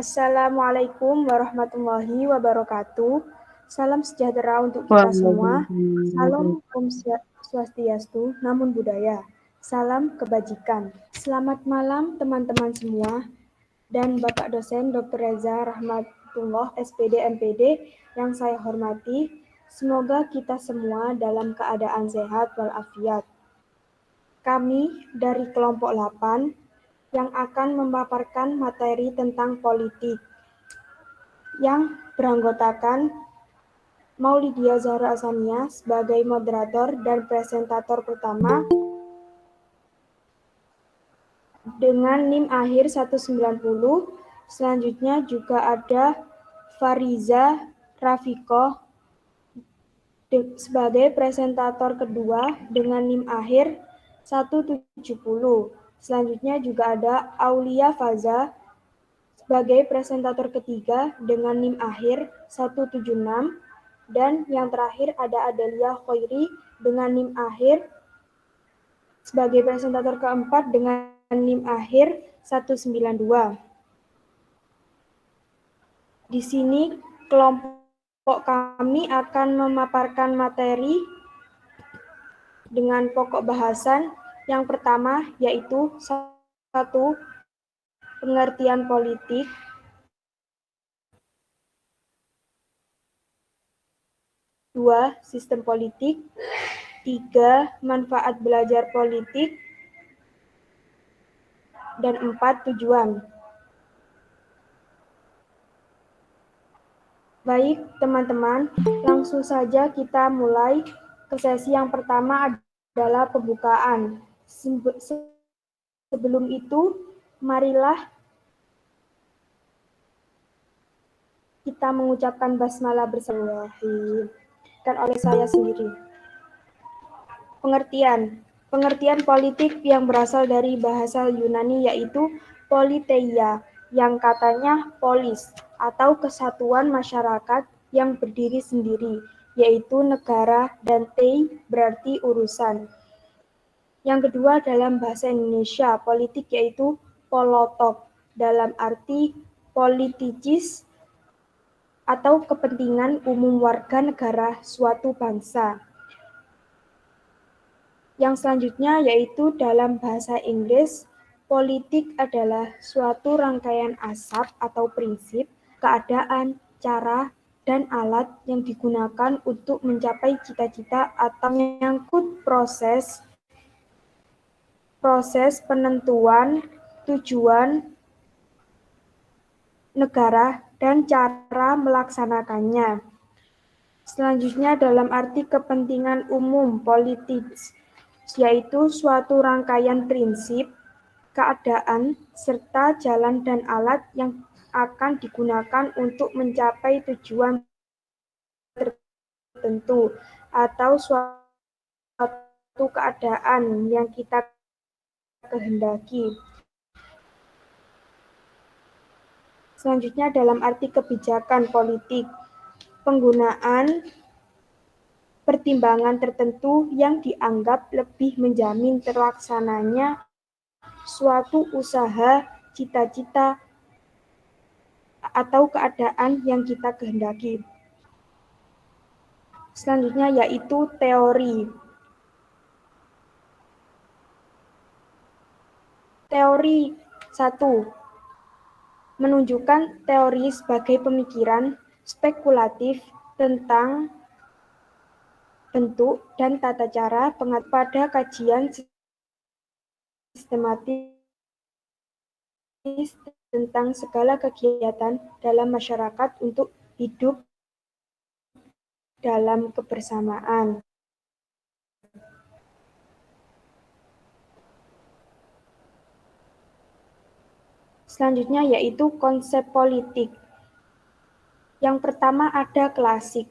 Assalamualaikum warahmatullahi wabarakatuh. Salam sejahtera untuk kita semua. Salam Om Swastiastu, Namo Buddhaya. Salam kebajikan. Selamat malam teman-teman semua dan Bapak dosen Dr. Reza Rahmatullah SPD MPD yang saya hormati. Semoga kita semua dalam keadaan sehat walafiat. Kami dari kelompok 8 yang akan memaparkan materi tentang politik yang beranggotakan Maulidia Zahra Asania sebagai moderator dan presentator pertama dengan NIM akhir 190. Selanjutnya juga ada Fariza Rafikoh sebagai presentator kedua dengan NIM akhir 170. Selanjutnya juga ada Aulia Faza sebagai presentator ketiga dengan NIM akhir 176, dan yang terakhir ada Adelia Khoiri dengan NIM akhir sebagai presentator keempat dengan NIM akhir 192. Di sini kelompok kami akan memaparkan materi dengan pokok bahasan yang pertama yaitu 1. Pengertian politik, 2. Sistem politik, 3. Manfaat belajar politik, dan 4. Tujuan. Baik, teman-teman, langsung saja kita mulai ke sesi yang pertama adalah pembukaan. Sebelum itu, marilah kita mengucapkan basmalah bersama dan oleh saya sendiri. Pengertian politik yang berasal dari bahasa Yunani yaitu politeia, yang katanya polis atau kesatuan masyarakat yang berdiri sendiri, yaitu negara, dan tei berarti urusan. Yang kedua dalam bahasa Indonesia, politik yaitu polotok, dalam arti politicis atau kepentingan umum warga negara suatu bangsa. Yang selanjutnya yaitu dalam bahasa Inggris, politik adalah suatu rangkaian asap atau prinsip, keadaan, cara, dan alat yang digunakan untuk mencapai cita-cita atau menyangkut proses penentuan tujuan negara dan cara melaksanakannya. Selanjutnya dalam arti kepentingan umum politik, yaitu suatu rangkaian prinsip, keadaan, serta jalan dan alat yang akan digunakan untuk mencapai tujuan tertentu atau suatu keadaan yang kita kehendaki. Selanjutnya dalam arti kebijakan politik, penggunaan pertimbangan tertentu yang dianggap lebih menjamin terlaksananya suatu usaha, cita-cita, atau keadaan yang kita kehendaki. Selanjutnya yaitu teori. Teori 1. Menunjukkan teori sebagai pemikiran spekulatif tentang bentuk dan tata cara pengetahuan pada kajian sistematis tentang segala kegiatan dalam masyarakat untuk hidup dalam kebersamaan. Selanjutnya yaitu konsep politik. Yang pertama ada klasik.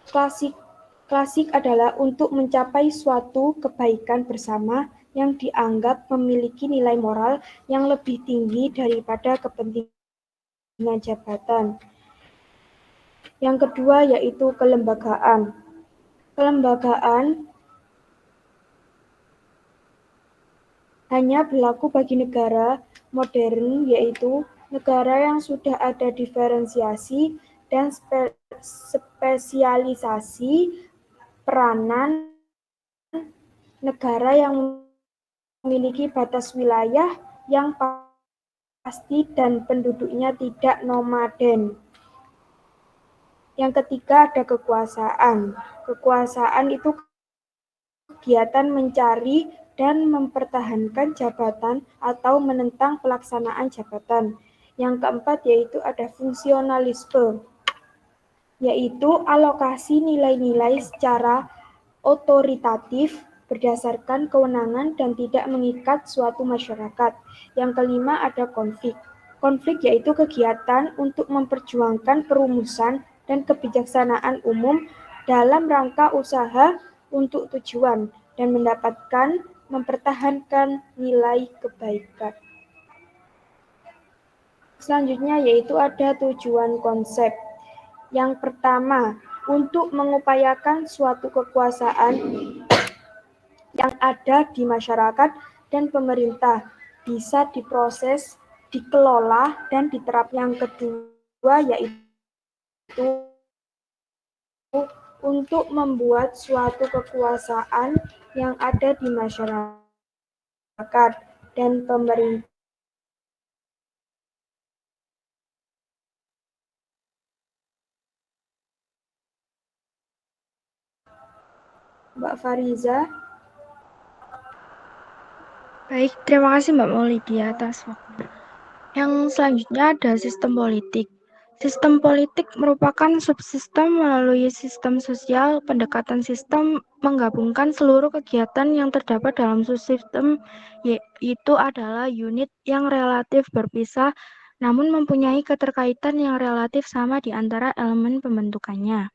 Klasik adalah untuk mencapai suatu kebaikan bersama yang dianggap memiliki nilai moral yang lebih tinggi daripada kepentingan jabatan. Yang kedua yaitu kelembagaan. Kelembagaan hanya berlaku bagi negara modern, yaitu Negara yang sudah ada diferensiasi dan spesialisasi peranan negara yang memiliki batas wilayah yang pasti dan penduduknya tidak nomaden. Yang ketiga ada kekuasaan. Kekuasaan itu kegiatan mencari dan mempertahankan jabatan atau menentang pelaksanaan jabatan. Yang keempat yaitu ada fungsionalisme, yaitu alokasi nilai-nilai secara otoritatif berdasarkan kewenangan dan tidak mengikat suatu masyarakat. Yang kelima ada konflik. Konflik yaitu kegiatan untuk memperjuangkan perumusan dan kebijaksanaan umum dalam rangka usaha untuk tujuan dan mendapatkan mempertahankan nilai kebaikan. Selanjutnya yaitu ada tujuan konsep. Yang pertama, untuk mengupayakan suatu kekuasaan yang ada di masyarakat dan pemerintah bisa diproses, dikelola, dan diterapkan. Yang kedua yaitu untuk membuat suatu kekuasaan yang ada di masyarakat dan pemerintah. Mbak Fariza. Baik, terima kasih Mbak Maulidia atas waktu. Yang selanjutnya ada sistem politik. Sistem politik merupakan subsistem melalui sistem sosial. Pendekatan sistem menggabungkan seluruh kegiatan yang terdapat dalam subsistem, yaitu adalah unit yang relatif berpisah namun mempunyai keterkaitan yang relatif sama di antara elemen pembentukannya.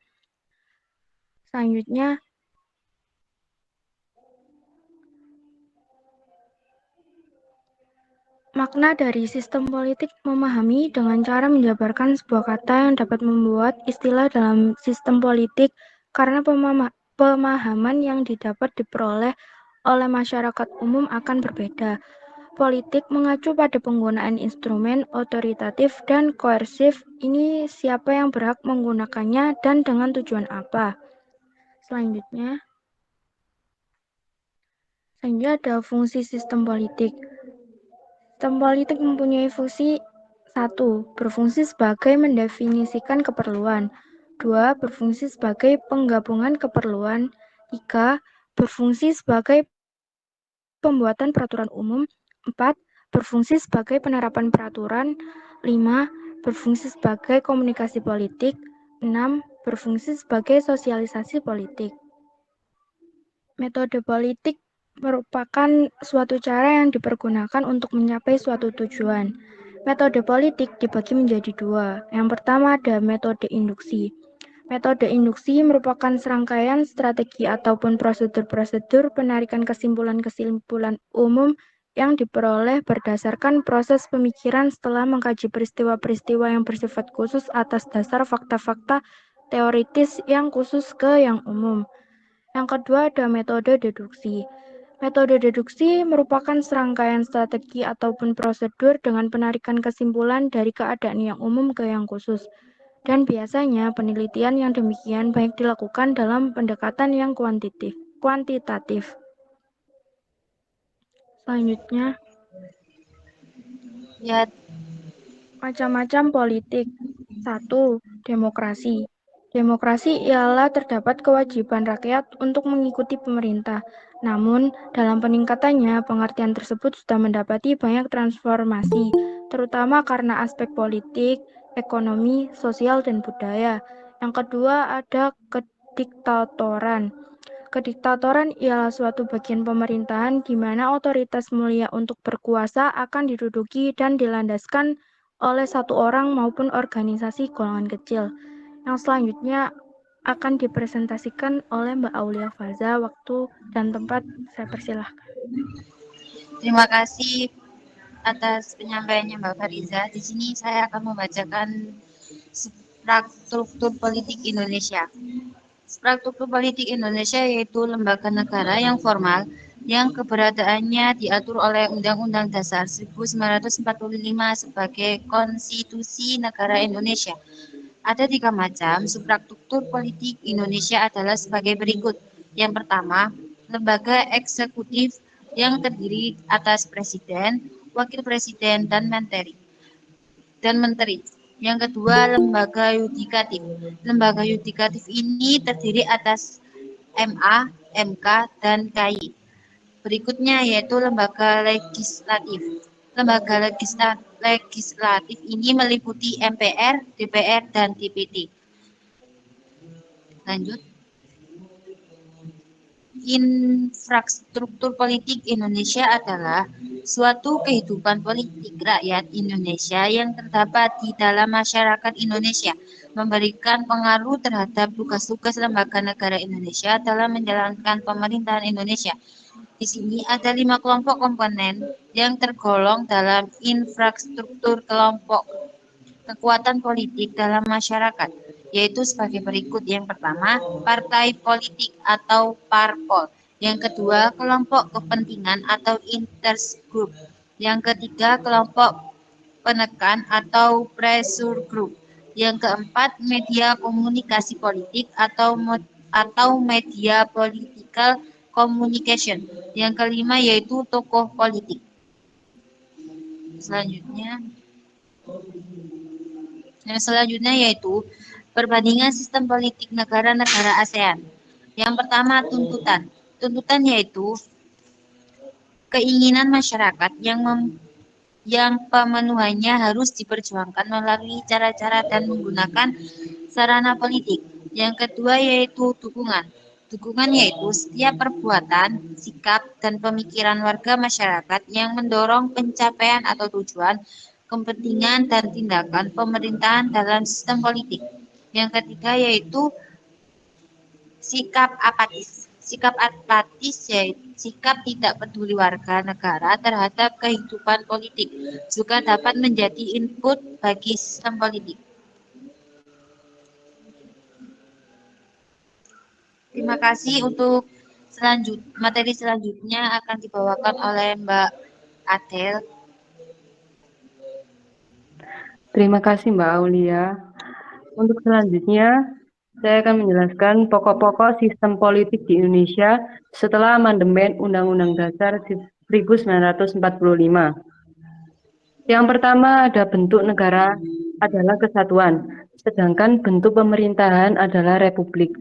Selanjutnya, makna dari sistem politik memahami dengan cara menjabarkan sebuah kata yang dapat membuat istilah dalam sistem politik karena pemahaman yang didapat diperoleh oleh masyarakat umum akan berbeda. Politik mengacu pada penggunaan instrumen otoritatif dan koersif. Ini siapa yang berhak menggunakannya dan dengan tujuan apa. Selanjutnya ada fungsi sistem politik. Sistem politik mempunyai fungsi 1. Berfungsi sebagai mendefinisikan keperluan. 2. Berfungsi sebagai penggabungan keperluan. 3. Berfungsi sebagai pembuatan peraturan umum. 4. Berfungsi sebagai penerapan peraturan. 5. Berfungsi sebagai komunikasi politik. 6. Berfungsi sebagai sosialisasi politik. Metode politik merupakan suatu cara yang dipergunakan untuk mencapai suatu tujuan. Metode politik dibagi menjadi dua. Yang pertama ada metode induksi. Metode induksi merupakan serangkaian strategi ataupun prosedur-prosedur penarikan kesimpulan-kesimpulan umum yang diperoleh berdasarkan proses pemikiran setelah mengkaji peristiwa-peristiwa yang bersifat khusus atas dasar fakta-fakta teoritis yang khusus ke yang umum. Yang kedua ada metode deduksi. Metode deduksi merupakan serangkaian strategi ataupun prosedur dengan penarikan kesimpulan dari keadaan yang umum ke yang khusus. Dan biasanya penelitian yang demikian baik dilakukan dalam pendekatan yang kuantitatif. Selanjutnya, Ya, macam-macam politik. 1. Demokrasi. Demokrasi ialah terdapat kewajiban rakyat untuk mengikuti pemerintah. Namun, dalam peningkatannya, pengertian tersebut sudah mendapati banyak transformasi, terutama karena aspek politik, ekonomi, sosial, dan budaya. Yang kedua ada kediktatoran. Kediktatoran ialah suatu bagian pemerintahan di mana otoritas mulia untuk berkuasa akan diduduki dan dilandaskan oleh satu orang maupun organisasi golongan kecil. Yang selanjutnya akan dipresentasikan oleh Mbak Aulia Faza. Waktu dan tempat saya persilahkan. terima kasih atas penyampaiannya Mbak Fariza. Di sini saya akan membacakan struktur politik Indonesia. Struktur politik Indonesia yaitu lembaga negara yang formal yang keberadaannya diatur oleh Undang-Undang Dasar 1945 sebagai Konstitusi Negara Indonesia. Ada 3 macam substruktur politik Indonesia adalah sebagai berikut. Yang pertama, lembaga eksekutif yang terdiri atas presiden, wakil presiden, dan menteri. Yang kedua, lembaga yudikatif. Lembaga yudikatif ini terdiri atas MA, MK, dan KY. Berikutnya yaitu lembaga legislatif. Lembaga legislatif ini meliputi MPR, DPR, dan DPD. Lanjut. Infrastruktur politik Indonesia adalah suatu kehidupan politik rakyat Indonesia yang terdapat di dalam masyarakat Indonesia, memberikan pengaruh terhadap tugas-tugas lembaga negara Indonesia dalam menjalankan pemerintahan Indonesia. Di sini ada 5 kelompok komponen yang tergolong dalam infrastruktur kelompok kekuatan politik dalam masyarakat, yaitu sebagai berikut. Yang pertama, partai politik atau parpol. Yang kedua, kelompok kepentingan atau interest group. Yang ketiga, kelompok penekan atau pressure group. Yang keempat, media komunikasi politik atau media political communication. Yang kelima yaitu tokoh politik. Selanjutnya yaitu perbandingan sistem politik negara-negara ASEAN. Yang pertama, tuntutan. Tuntutan yaitu keinginan masyarakat yang pemenuhannya harus diperjuangkan melalui cara-cara dan menggunakan sarana politik. Yang kedua yaitu dukungan. Dukungan yaitu setiap perbuatan, sikap, dan pemikiran warga masyarakat yang mendorong pencapaian atau tujuan, kepentingan, dan tindakan pemerintahan dalam sistem politik. Yang ketiga yaitu sikap apatis. Sikap apatis yaitu sikap tidak peduli warga negara terhadap kehidupan politik, juga dapat menjadi input bagi sistem politik. Terima kasih. Untuk materi selanjutnya akan dibawakan oleh Mbak Adel. Terima kasih Mbak Aulia. Untuk selanjutnya, saya akan menjelaskan pokok-pokok sistem politik di Indonesia setelah amandemen Undang-Undang Dasar 1945. Yang pertama ada bentuk negara adalah kesatuan, sedangkan bentuk pemerintahan adalah republik.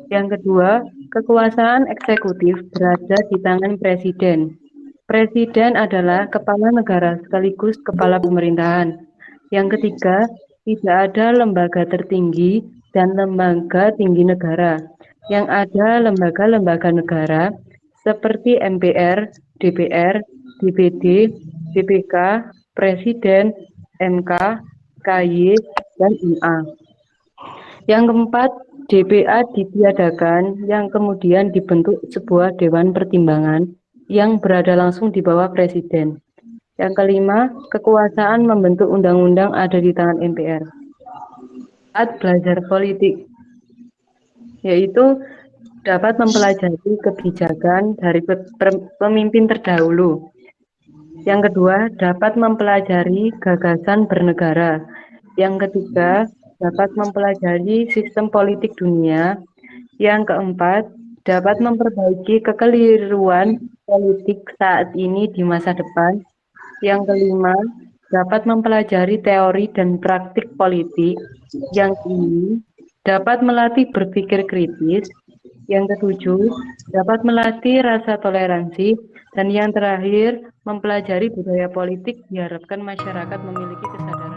Yang kedua, kekuasaan eksekutif berada di tangan presiden. Presiden adalah kepala negara sekaligus kepala pemerintahan. Yang ketiga, tidak ada lembaga tertinggi dan lembaga tinggi negara. Yang ada lembaga-lembaga negara seperti MPR, DPR, DPD, BPK, Presiden, MK, KY, dan MA. Yang keempat, DPA ditiadakan yang kemudian dibentuk sebuah dewan pertimbangan yang berada langsung di bawah presiden. Yang kelima, kekuasaan membentuk undang-undang ada di tangan MPR. Saat belajar politik, yaitu dapat mempelajari kebijakan dari pemimpin terdahulu. Yang kedua, dapat mempelajari gagasan bernegara. Yang ketiga, dapat mempelajari sistem politik dunia. Yang keempat, dapat memperbaiki kekeliruan politik saat ini di masa depan. Yang kelima, dapat mempelajari teori dan praktik politik. Yang kelima, dapat melatih berpikir kritis. Yang ketujuh, dapat melatih rasa toleransi. Dan yang terakhir, mempelajari budaya politik diharapkan masyarakat memiliki kesadaran